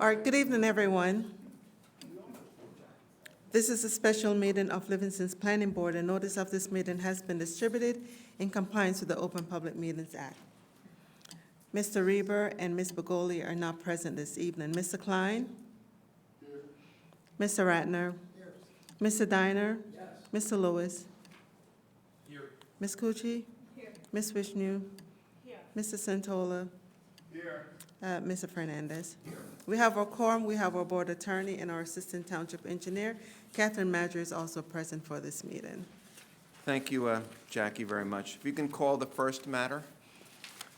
All right, good evening, everyone. This is a special meeting of Livingston's Planning Board, and notice of this meeting has been distributed in compliance with the Open Public Meetings Act. Mr. Reber and Ms. Begoli are not present this evening. Mr. Klein? Here. Mr. Ratner? Here. Mr. Diner? Yes. Mr. Lewis? Here. Ms. Cucci? Here. Ms. Vishnu? Here. Mr. Santola? Here. Mr. Fernandez? Here. We have our quorum, we have our board attorney and our assistant township engineer. Catherine Madger is also present for this meeting. Thank you, Jackie, very much. If you can call the first matter.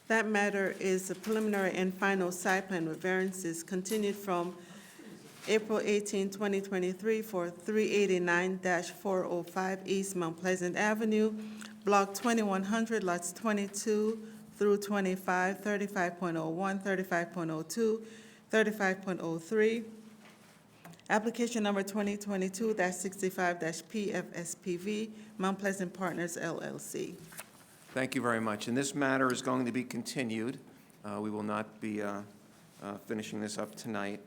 That matter is the preliminary and final site plan with variances continued from April 18, 2023 for 389-405 East Mount Pleasant Avenue, Block 2100, lots 22 through 25, 35.01, 35.02, 35.03. Application number 2022-65-PFSPV, Mount Pleasant Partners, LLC. Thank you very much. And this matter is going to be continued. We will not be finishing this up tonight.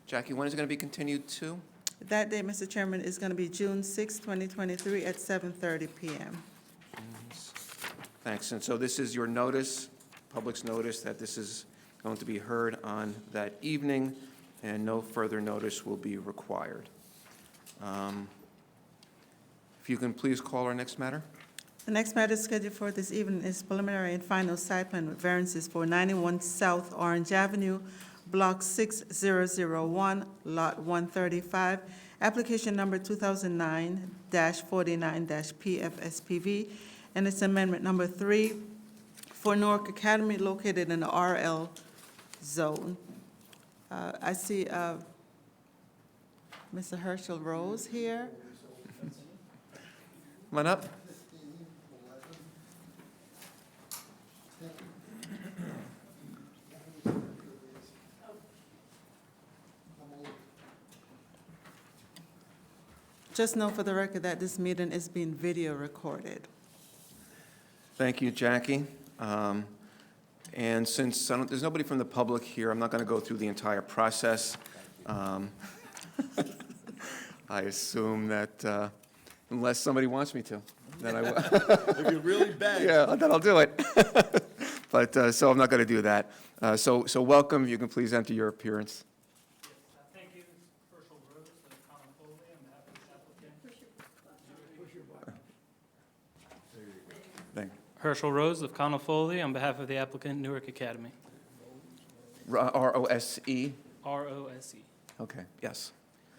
Jackie, when is it going to be continued to? That day, Mr. Chairman, is going to be June 6, 2023 at 7:30 p.m. Thanks. And so this is your notice, public's notice, that this is going to be heard on that evening, and no further notice will be required. If you can please call our next matter. The next matter scheduled for this evening is preliminary and final site plan with variances for 91 South Orange Avenue, Block 6001, Lot 135, application number 2009-49-PFSPV, and its amendment number 3 for Newark Academy located in the RL zone. I see Mr. Herschel Rose here. Come on up. Just know for the record that this meeting is being video recorded. Thank you, Jackie. And since there's nobody from the public here, I'm not going to go through the entire process. I assume that unless somebody wants me to, then I will. If you're really bad. Yeah, then I'll do it. But so I'm not going to do that. So welcome. You can please enter your appearance. Thank you. Herschel Rose of Common Foley on behalf of the applicant. Thank you. Herschel Rose of Common Foley on behalf of the applicant Newark Academy. R-O-S-E? ROSE. Okay, yes.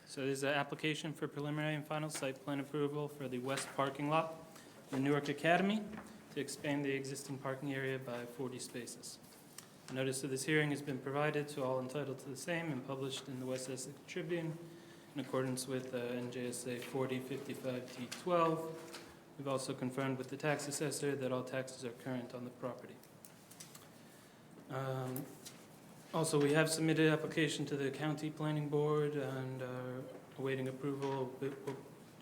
So this is an application for preliminary and final site plan approval for the west parking lot in Newark Academy to expand the existing parking area by 40 spaces. A notice of this hearing has been provided to all entitled to the same and published in the West Essex Tribune in accordance with NJSA 4055-T12. We've also confirmed with the tax assessor that all taxes are current on the property. Also, we have submitted an application to the county planning board and are awaiting approval. We'll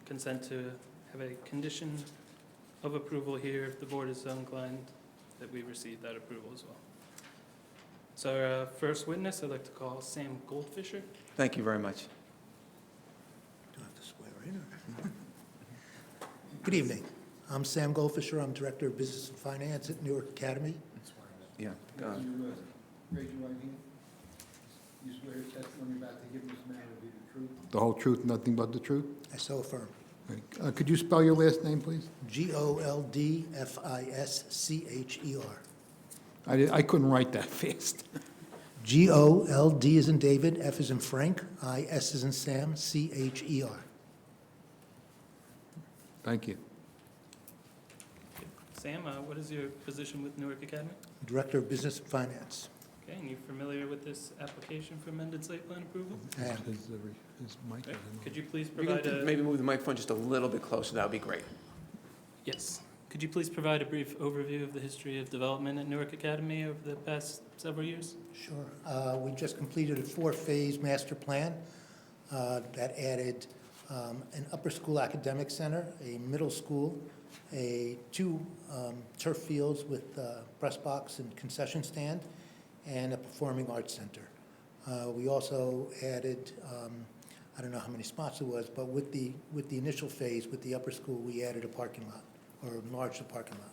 consent to have a condition of approval here if the board is so inclined that we receive that approval as well. So our first witness, I'd like to call Sam Goldfisher. Thank you very much. Do I have to swear in or? Good evening. I'm Sam Goldfisher. I'm Director of Business and Finance at Newark Academy. Yeah. You raise your right hand. You swear your testimony you're about to give this matter will be the truth? The whole truth, nothing but the truth? I so affirm. Could you spell your last name, please? Goldfischer. I couldn't write that fast. Gold as in David, F as in Frank, IS as in Sam, CHER. Thank you. Sam, what is your position with Newark Academy? Director of Business and Finance. Okay, and you familiar with this application for amended site plan approval? And His mic Okay. isn't on. Could you please You provide can maybe move the microphone just a little bit closer. That would be great. Yes. Could you please provide a brief overview of the history of development at Newark Academy over the past several years? sure. We just completed a 4-phase master plan that added an upper school academic center, a middle school, 2 turf fields with press box and concession stand, and a performing arts center. We also added, I don't know how many spots it was, but with the initial phase, with the upper school, we added a parking lot, or enlarged the parking lot.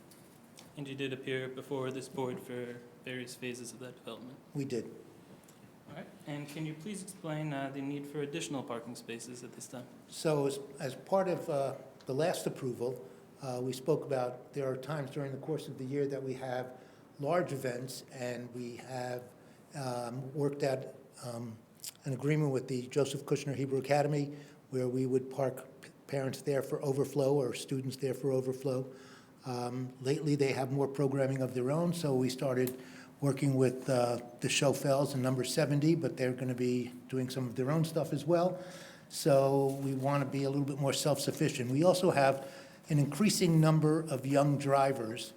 And you did appear before this board for various phases of that development. We did. All right. And can you please explain the need for additional parking spaces at this time? So as part of the last approval, we spoke about there are times during the course of the year that we have large events, and we have worked out an agreement with the Joseph Kushner Hebrew Academy where we would park parents there for overflow or students there for overflow. Lately, they have more programming of their own, so we started working with the Schofells and Number 70, but they're going to be doing some of their own stuff as well. So we want to be a little bit more self-sufficient. We also have an increasing number of young drivers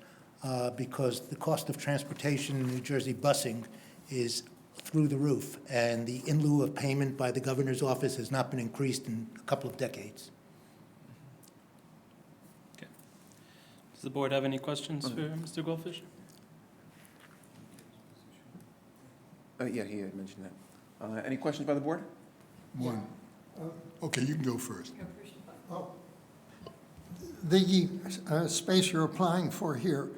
because the cost of transportation in New Jersey busing is through the roof, and the in lieu of payment by the governor's office has not been increased in a couple of decades. Does the board have any questions for Mr. Goldfish? Yeah, he had mentioned that. Any questions by the board? One. Okay, you can go first. The space you're applying for here,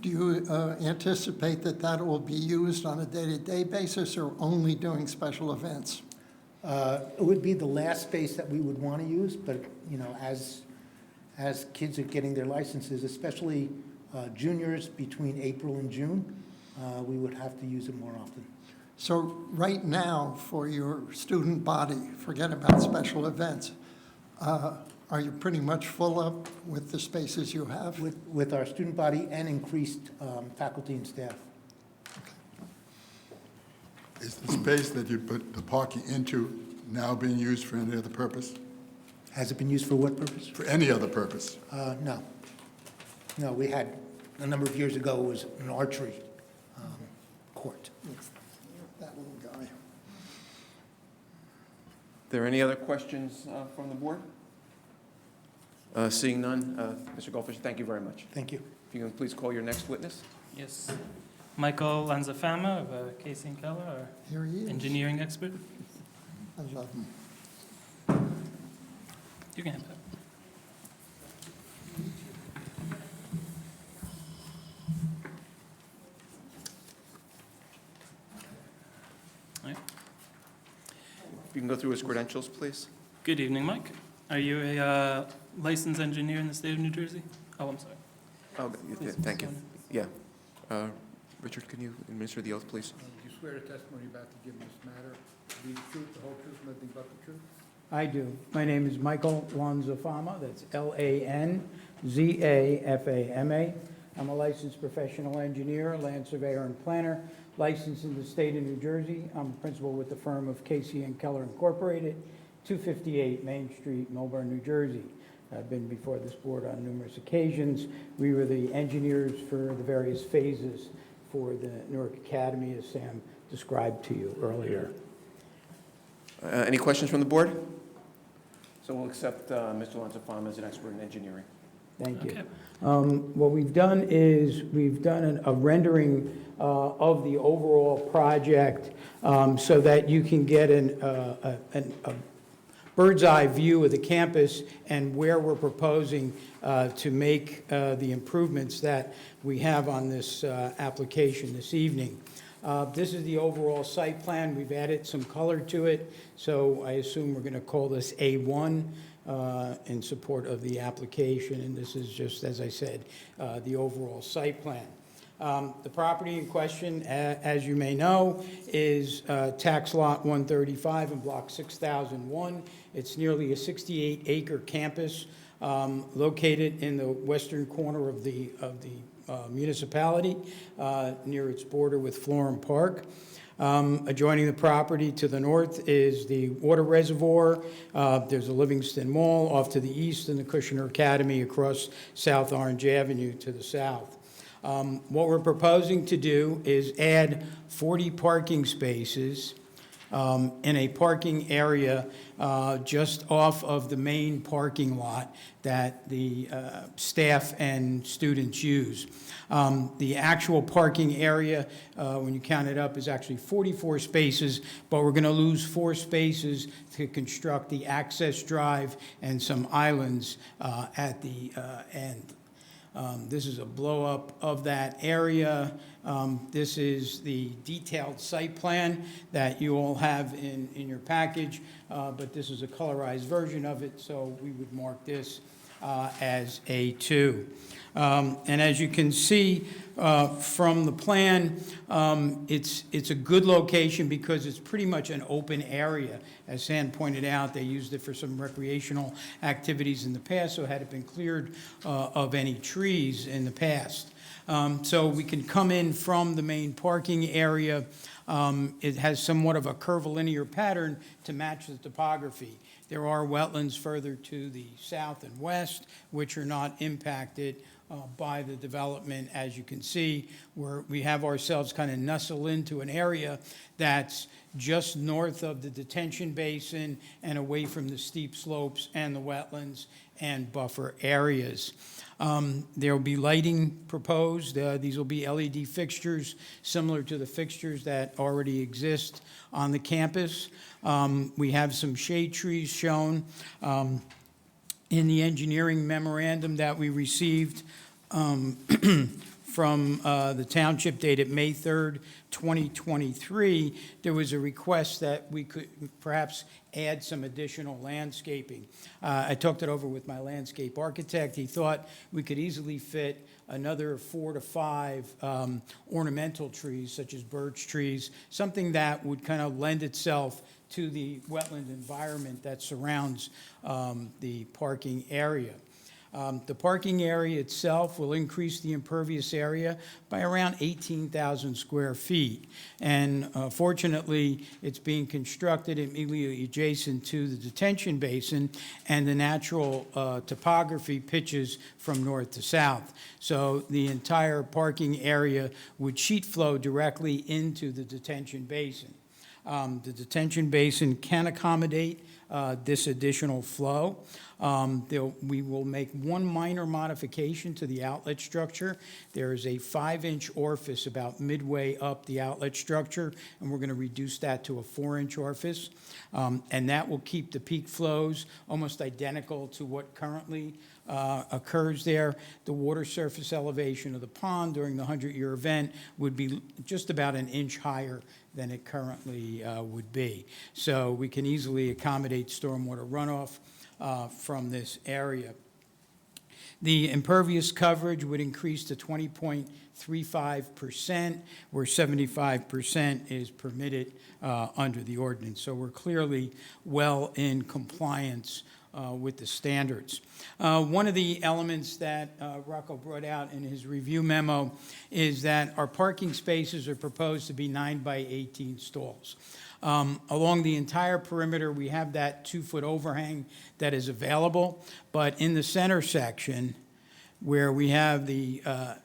do you anticipate that that will be used on a day-to-day basis or only doing special events? It would be the last space that we would want to use, but, you know, as kids are getting their licenses, especially juniors between April and June, we would have to use it more often. So right now, for your student body, forget about special events, are you pretty much full up with the spaces you have? With our student body and increased faculty and staff. Is the space that you put the parking into now being used for any other purpose? Has it been used for what purpose? For any other purpose? No. No, we had, a number of years ago, it was an archery court. That little guy. There any other questions from the board? Seeing none, Mr. Goldfish, thank you very much. Thank you. If you can please call your next witness. Yes. Michael Lanzafama of Casey and Keller, our Here he is. engineering expert. I love him. You can have that. All right. If you can go through his credentials, please. Good evening, Mike. Are you a licensed engineer in the state of New Jersey? Oh, I'm sorry. Oh, yeah, Please, thank you. Mr. Yeah. Richard, can you administer the oath, please? Do you swear the testimony you're about to give in this matter to be the truth, the whole truth, and nothing but the truth? I do. My name is Michael Lanzafama, that's Lanzafama. I'm a licensed professional engineer, land surveyor, and planner, licensed in the state of New Jersey. I'm a principal with the firm of Casey and Keller Incorporated, 258 Main Street, Millburn, New Jersey. I've been before this board on numerous occasions. We were the engineers for the various phases for the Newark Academy, as Sam described to you earlier. Any questions from the board? So we'll accept Mr. Lanzafama as an expert in engineering. Thank you. Okay. What we've done is we've done a rendering of the overall project so that you can get a bird's eye view of the campus and where we're proposing to make the improvements that we have on this application this evening. This is the overall site plan. We've added some color to it, so I assume we're going to call this A1 in support of the application, and this is just, as I said, the overall site plan. The property in question, as you may know, is tax lot 135 in block 6001. It's nearly a 68-acre campus located in the western corner of the municipality, near its border with Florham Park. Adjoining the property to the north is the water reservoir. There's a Livingston Mall off to the east and the Kushner Academy across South Orange Avenue to the south. What we're proposing to do is add 40 parking spaces in a parking area just off of the main parking lot that the staff and students use. The actual parking area, when you count it up, is actually 44 spaces, but we're going to lose 4 spaces to construct the access drive and some islands at the end. This is a blow-up of that area. This is the detailed site plan that you all have in your package, but this is a colorized version of it, so we would mark this as A2. And as you can see from the plan, it's a good location because it's pretty much an open area. As Sam pointed out, they used it for some recreational activities in the past, so had it been cleared of any trees in the past. So we can come in from the main parking area. It has somewhat of a curvilinear pattern to match the topography. There are wetlands further to the south and west, which are not impacted by the development. As you can see, we have ourselves kind of nestled into an area that's just north of the detention basin and away from the steep slopes and the wetlands and buffer areas. There will be lighting proposed. These will be LED fixtures similar to the fixtures that already exist on the campus. We have some shade trees shown in the engineering memorandum that we received from the township dated May 3rd, 2023. There was a request that we could perhaps add some additional landscaping. I talked it over with my landscape architect. He thought we could easily fit another 4 to 5 ornamental trees, such as birch trees, something that would kind of lend itself to the wetland environment that surrounds the parking area. The parking area itself will increase the impervious area by around 18,000 square feet. And fortunately, it's being constructed immediately adjacent to the detention basin, and the natural topography pitches from north to south. So the entire parking area would sheet flow directly into the detention basin. The detention basin can accommodate this additional flow. We will make one minor modification to the outlet structure. There is a 5-inch orifice about midway up the outlet structure, and we're going to reduce that to a 4-inch orifice. And that will keep the peak flows almost identical to what currently occurs there. The water surface elevation of the pond during the 100-year event would be just about an inch higher than it currently would be. So we can easily accommodate stormwater runoff from this area. The impervious coverage would increase to 20.35%, where 75% is permitted under the ordinance. So we're clearly well in compliance with the standards. One of the elements that Rocco brought out in his review memo is that our parking spaces are proposed to be 9 by 18 stalls. Along the entire perimeter, we have that 2-foot overhang that is available, but in the center section, where we have the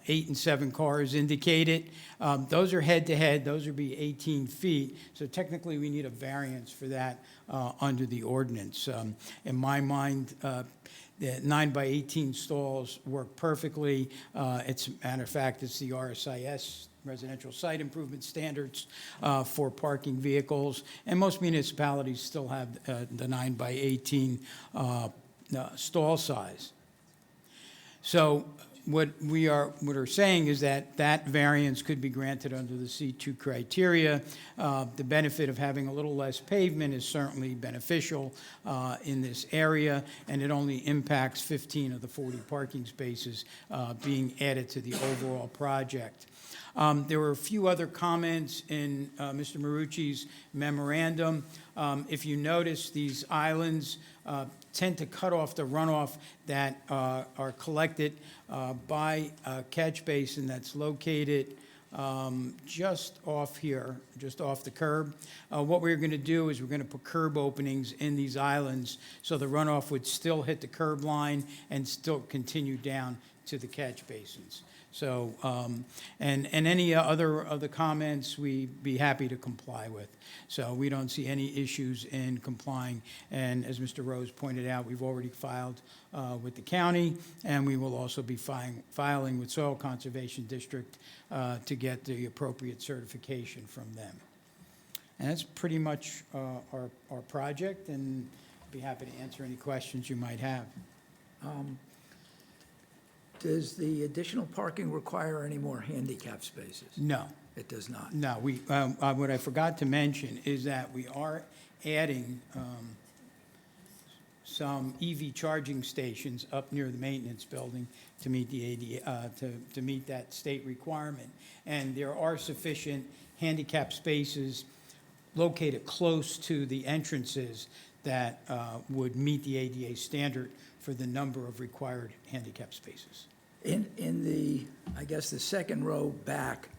8 and 7 cars indicated, those are head-to-head, those would be 18 feet, so technically we need a variance for that under the ordinance. In my mind, the 9 by 18 stalls work perfectly. It's a matter of fact, it's the RSIS, Residential Site Improvement Standards for parking vehicles, and most municipalities still have the 9 by 18 stall size. So what we're saying is that that variance could be granted under the C2 criteria. The benefit of having a little less pavement is certainly beneficial in this area, and it only impacts 15 of the 40 parking spaces being added to the overall project. There were a few other comments in Mr. Marucci's memorandum. If you notice, these islands tend to cut off the runoff that are collected by a catch basin that's located just off here, just off the curb. What we're going to do is we're going to put curb openings in these islands so the runoff would still hit the curb line and still continue down to the catch basins. So, and any other comments, we'd be happy to comply with. So we don't see any issues in complying. And as Mr. Rose pointed out, we've already filed with the county, and we will also be filing with Soil Conservation District to get the appropriate certification from them. And that's pretty much our project, and be happy to answer any questions you might have. Does the additional parking require any more handicap spaces? No. It does not. No, what I forgot to mention is that we are adding some EV charging stations up near the maintenance building to meet the ADA, to meet that state requirement. And there are sufficient handicap spaces located close to the entrances that would meet the ADA standard for the number of required handicap spaces. In the, I guess, the second row back,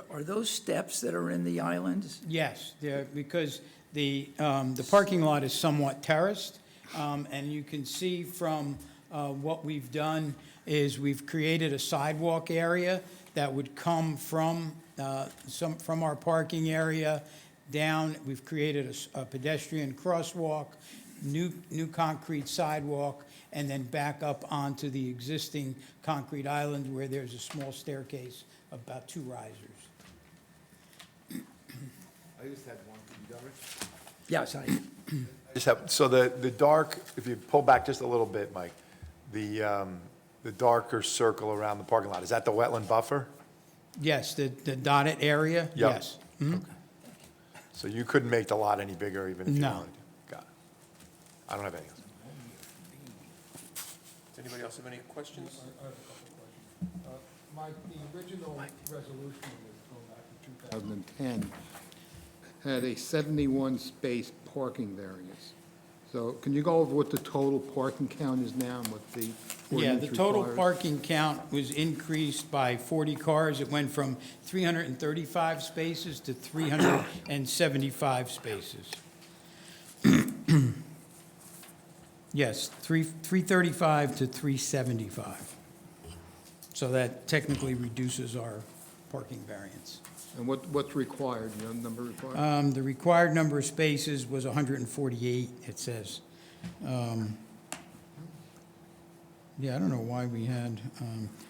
are those steps that are in the islands? Yes, because the parking lot is somewhat terraced, and you can see from what we've done is we've created a sidewalk area that would come from our parking area down. We've created a pedestrian crosswalk, new concrete sidewalk, and then back up onto the existing concrete island where there's a small staircase of about 2 risers. I just had one, can you cover it? Yes, I Just have, so the dark, if you pull back just a little bit, Mike, the darker circle around the parking lot, is that the wetland buffer? Yes, the dotted area, Yep. yes. Mhm. So you couldn't make the lot any bigger even if you No. wanted to? Got it. I don't have anything else. Does anybody else have any questions? I have a couple questions. Mike, the original resolution that was going back in 2010 had a 71-space parking variance. So can you go over what the total parking count is now and what the Yeah, ordinance the total requires? parking count was increased by 40 cars. It went from 335 spaces to 375 spaces. Yes, 335 to 375. So that technically reduces our parking variance. And what's required, you know, the number required? The required number of spaces was 148, it says. Yeah, I don't know why we had,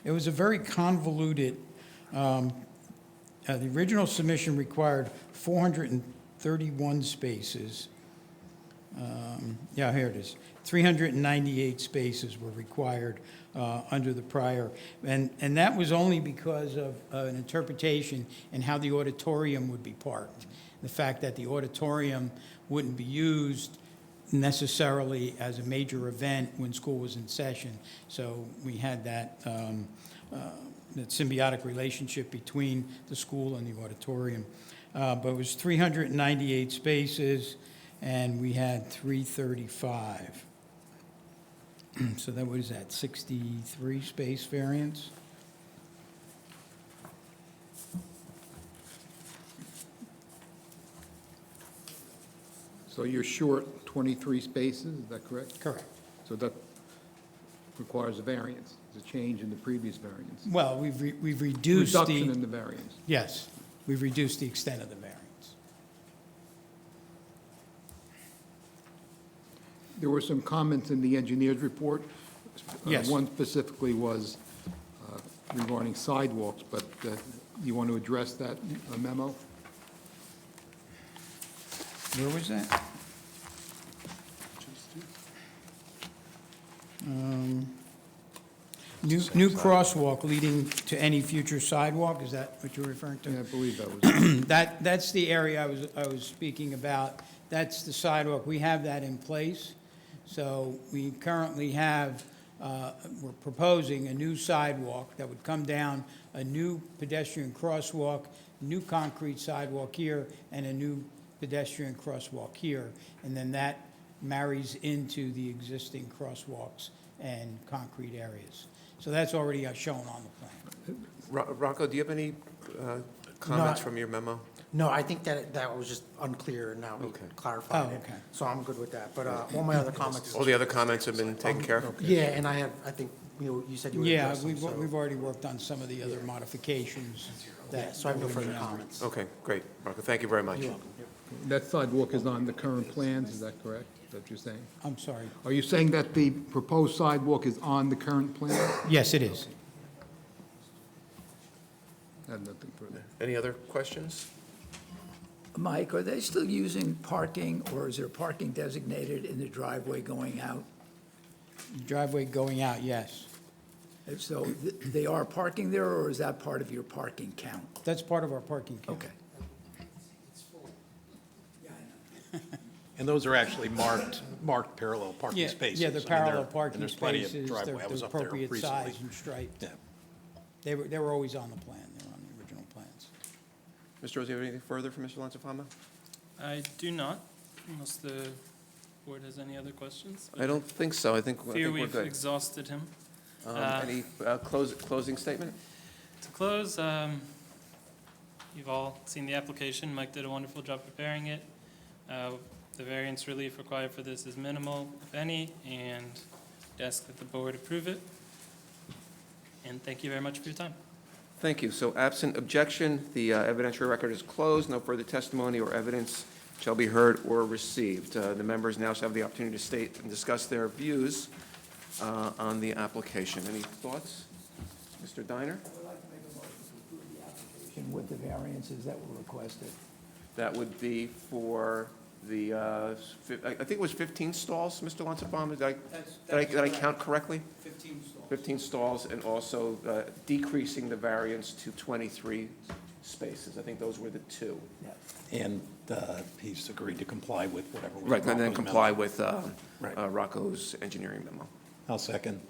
it was a very convoluted, the original submission required 431 spaces. Yeah, here it is. 398 spaces were required under the prior, and that was only because of an interpretation in how the auditorium would be parked. The fact that the auditorium wouldn't be used necessarily as a major event when school was in session. So we had that symbiotic relationship between the school and the auditorium. But it was 398 spaces, and we had 335. So that was that 63 space variance. So you're short 23 spaces, is that correct? Correct. So that requires a variance, it's a change in the previous variance. Well, we've reduced Reduction the, in the variance. yes, we've reduced the extent of the variance. There were some comments in the engineer's report. Yes. One specifically was regarding sidewalks, but you want to address that memo? Where was that? New crosswalk leading to any future sidewalk, is that what you're referring to? Yeah, I believe that was. That's the area I was speaking about. That's the sidewalk. We have that in place. So we currently have, we're proposing a new sidewalk that would come down, a new pedestrian crosswalk, new concrete sidewalk here, and a new pedestrian crosswalk here. And then that marries into the existing crosswalks and concrete areas. So that's already shown on the plan. Rocco, do you have any comments from your memo? No, I think that was just unclear, and now we Okay. clarified Oh, it. okay. So I'm good with that, but all my other comments. All the other comments have been taken care of? Yeah, and I think You said you were Yeah, addressing, we've, so. we've already worked on some of the other modifications Yeah, that. so I have no that we further need. comments. Okay, great. Marco, thank you very much. You're welcome. That sidewalk is on the current plans, is that correct? Is that what you're saying? I'm sorry. Are you saying that the proposed sidewalk is on the current plan? Yes, it is. I have nothing further. Any other questions? Mike, are they still using parking, or is there parking designated in the driveway going out? Driveway going out, yes. And so they are parking there, or is that part of your parking count? That's part of our parking count. Okay. And those are actually marked parallel parking Yeah, spaces. yeah, the I mean, parallel and parking there's plenty of spaces, they're driveway. I was the up there appropriate recently. size and striped. Yeah. They were always on the plan, they were on the original plans. Mr. Rose, you have anything further for Mr. Lanzafama? I do not, unless the board has any other questions. I don't think so. I think Fear we're we've good. exhausted him. Any closing statement? To close, you've all seen the application. Mike did a wonderful job preparing it. The variance relief required for this is minimal, if any, and ask that the board approve it. And thank you very much for your time. Thank you. So absent objection, the evidentiary record is closed. No further testimony or evidence shall be heard or received. The members now shall have the opportunity to state and discuss their views on the application. Any thoughts? Mr. Diner? I would like to make a motion to approve the application with the variances that were requested. That would be for the, I think it was 15 stalls, Mr. Lanzafama? Did I count correctly? 15 stalls. 15 stalls, and also decreasing the variance to 23 spaces. I think those were the two. And he's agreed to comply with whatever was Right, and then Rocco's comply memo. with Right. Rocco's engineering memo. I'll second.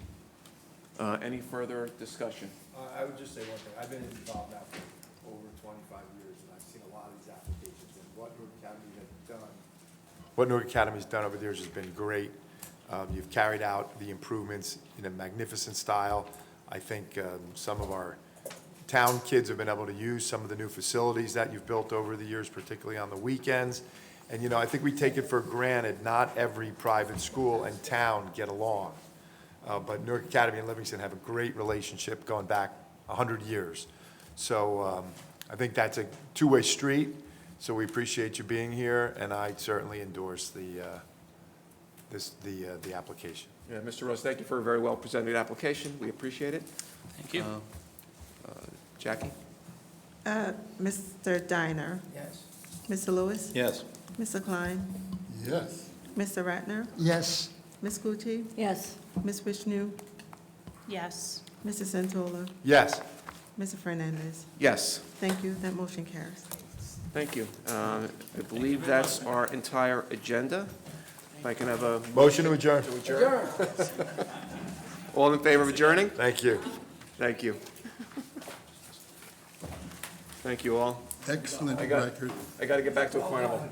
Any further discussion? I would just say one thing. I've been involved now for over 25 years, and I've seen a lot of these applications, and what Newark Academy has done. What Newark Academy's done over the years has been great. You've carried out the improvements in a magnificent style. I think some of our town kids have been able to use some of the new facilities that you've built over the years, particularly on the weekends. And, you know, I think we take it for granted, not every private school and town get along. But Newark Academy and Livingston have a great relationship going back 100 years. So I think that's a two-way street, so we appreciate you being here, and I certainly endorse the application. Yeah, Mr. Rose, thank you for a very well-presented application. We appreciate it. Thank you. Jackie? Mr. Diner, Yes. Mr. Lewis, Yes. Mr. Klein, Yes. Mr. Ratner, Yes, Ms. Gucci, Yes. Ms. Vishnu, Yes. Mr. Santola, Yes. Mr. Fernandez. Yes. Thank you. That motion carries. Thank you. I believe that's our entire agenda. If I can have a Motion to adjourn. all in favor of adjourning? Thank you. Thank you. Thank you all. Excellent I got record. I got to get back to a carnival.